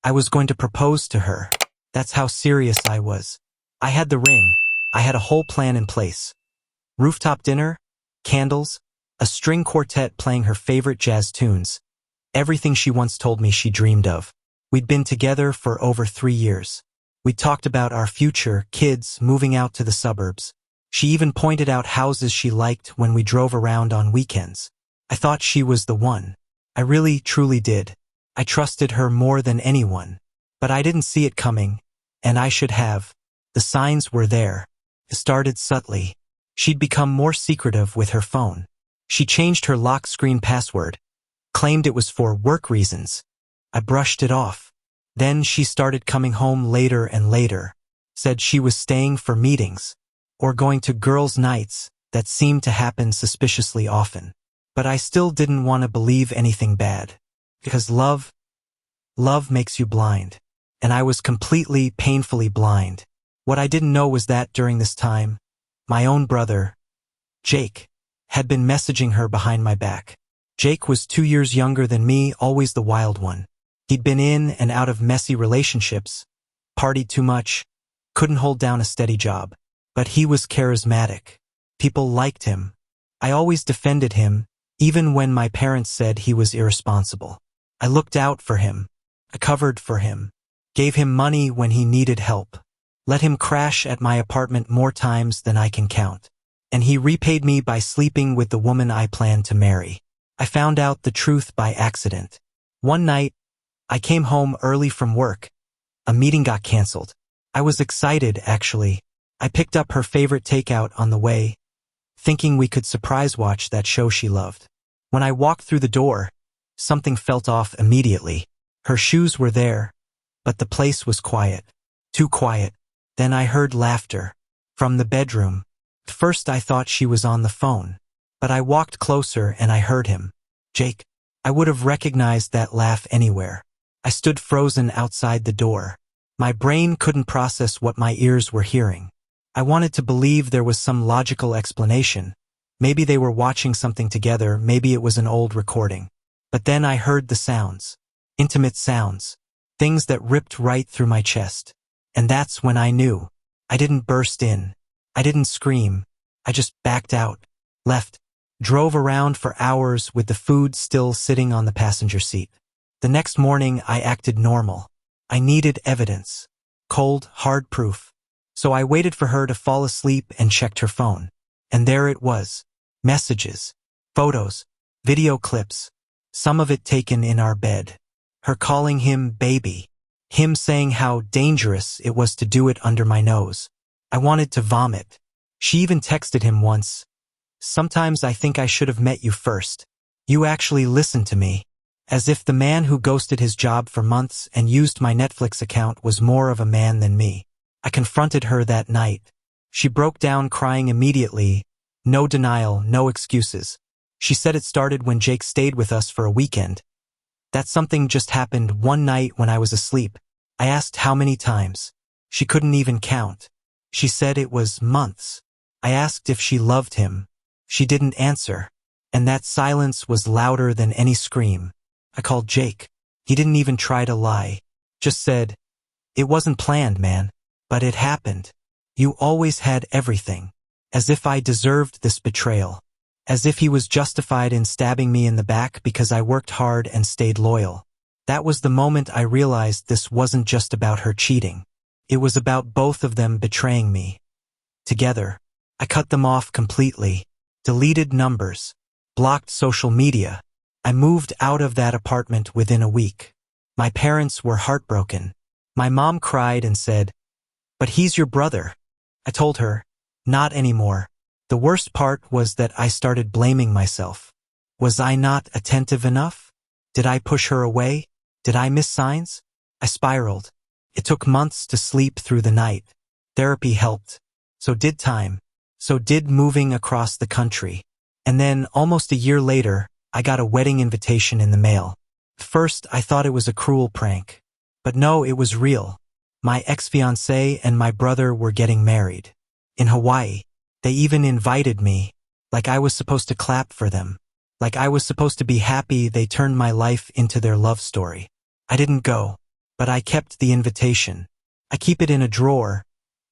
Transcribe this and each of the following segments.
I was going to propose to her. That's how serious I was. I had the ring. I had a whole plan in place. Rooftop dinner, candles, a string quartet playing her favorite jazz tunes. Everything she once told me she dreamed of. We'd been together for over 3 years. We talked about our future, kids, moving out to the suburbs. She even pointed out houses she liked when we drove around on weekends. I thought she was the one. I really, truly did. I trusted her more than anyone. But I didn't see it coming, and I should have. The signs were there. It started subtly. She'd become more secretive with her phone. She changed her lock screen password, claimed it was for work reasons. I brushed it off. Then she started coming home later and later, said she was staying for meetings, or going to girls' nights that seemed to happen suspiciously often. But I still didn't want to believe anything bad. Because love makes you blind. And I was completely, painfully blind. What I didn't know was that during this time, my own brother, Jake, had been messaging her behind my back. Jake was 2 years younger than me, always the wild one. He'd been in and out of messy relationships, partied too much, couldn't hold down a steady job. But he was charismatic. People liked him. I always defended him, even when my parents said he was irresponsible. I looked out for him. I covered for him. Gave him money when he needed help. Let him crash at my apartment more times than I can count. And he repaid me by sleeping with the woman I planned to marry. I found out the truth by accident. One night, I came home early from work. A meeting got canceled. I was excited, actually. I picked up her favorite takeout on the way, thinking we could surprise watch that show she loved. When I walked through the door, something felt off immediately. Her shoes were there, but the place was quiet. Too quiet. Then I heard laughter from the bedroom. At first I thought she was on the phone, but I walked closer and I heard him. Jake. I would have recognized that laugh anywhere. I stood frozen outside the door. My brain couldn't process what my ears were hearing. I wanted to believe there was some logical explanation. Maybe they were watching something together, maybe it was an old recording. But then I heard the sounds. Intimate sounds. Things that ripped right through my chest. And that's when I knew. I didn't burst in. I didn't scream. I just backed out. Left. Drove around for hours with the food still sitting on the passenger seat. The next morning I acted normal. I needed evidence. Cold, hard proof. So I waited for her to fall asleep and checked her phone. And there it was. Messages. Photos. Video clips. Some of it taken in our bed. Her calling him baby. Him saying how dangerous it was to do it under my nose. I wanted to vomit. She even texted him once. Sometimes I think I should have met you first. You actually listened to me. As if the man who ghosted his job for months and used my Netflix account was more of a man than me. I confronted her that night. She broke down crying immediately. No denial, no excuses. She said it started when Jake stayed with us for a weekend. That something just happened one night when I was asleep. I asked how many times. She couldn't even count. She said it was months. I asked if she loved him. She didn't answer. And that silence was louder than any scream. I called Jake. He didn't even try to lie. Just said, "It wasn't planned, man. But it happened. You always had everything." As if I deserved this betrayal. As if he was justified in stabbing me in the back because I worked hard and stayed loyal. That was the moment I realized this wasn't just about her cheating. It was about both of them betraying me. Together. I cut them off completely. Deleted numbers. Blocked social media. I moved out of that apartment within a week. My parents were heartbroken. My mom cried and said, "But he's your brother." I told her, "Not anymore." The worst part was that I started blaming myself. Was I not attentive enough? Did I push her away? Did I miss signs? I spiraled. It took months to sleep through the night. Therapy helped. So did time. So did moving across the country. And then, almost a year later, I got a wedding invitation in the mail. At first, I thought it was a cruel prank. But no, it was real. My ex-fiancé and my brother were getting married. In Hawaii. They even invited me. Like I was supposed to clap for them. Like I was supposed to be happy they turned my life into their love story. I didn't go. but I kept the invitation. I keep it in a drawer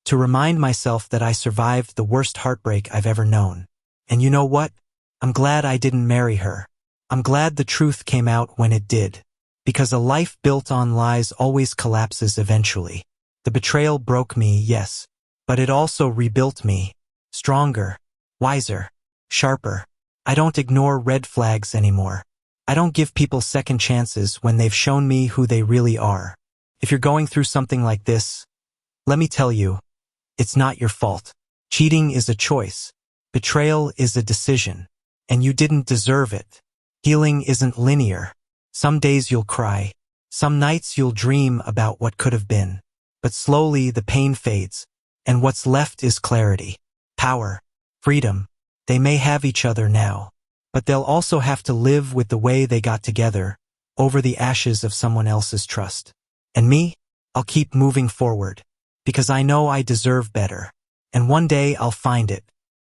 to remind myself that I survived the worst heartbreak I've ever known. And you know what? I'm glad I didn't marry her. I'm glad the truth came out when it did. Because a life built on lies always collapses eventually. The betrayal broke me, yes, but it also rebuilt me. Stronger, wiser, sharper. I don't ignore red flags anymore. I don't give people second chances when they've shown me who they really are. If you're going through something like this, let me tell you, it's not your fault. Cheating is a choice. Betrayal is a decision. And you didn't deserve it. Healing isn't linear. Some days you'll cry. Some nights you'll dream about what could have been. But slowly the pain fades, and what's left is clarity, power, freedom. They may have each other now, but they'll also have to live with the way they got together, over the ashes of someone else's trust. And me, I'll keep moving forward, because I know I deserve better. And one day I'll find it,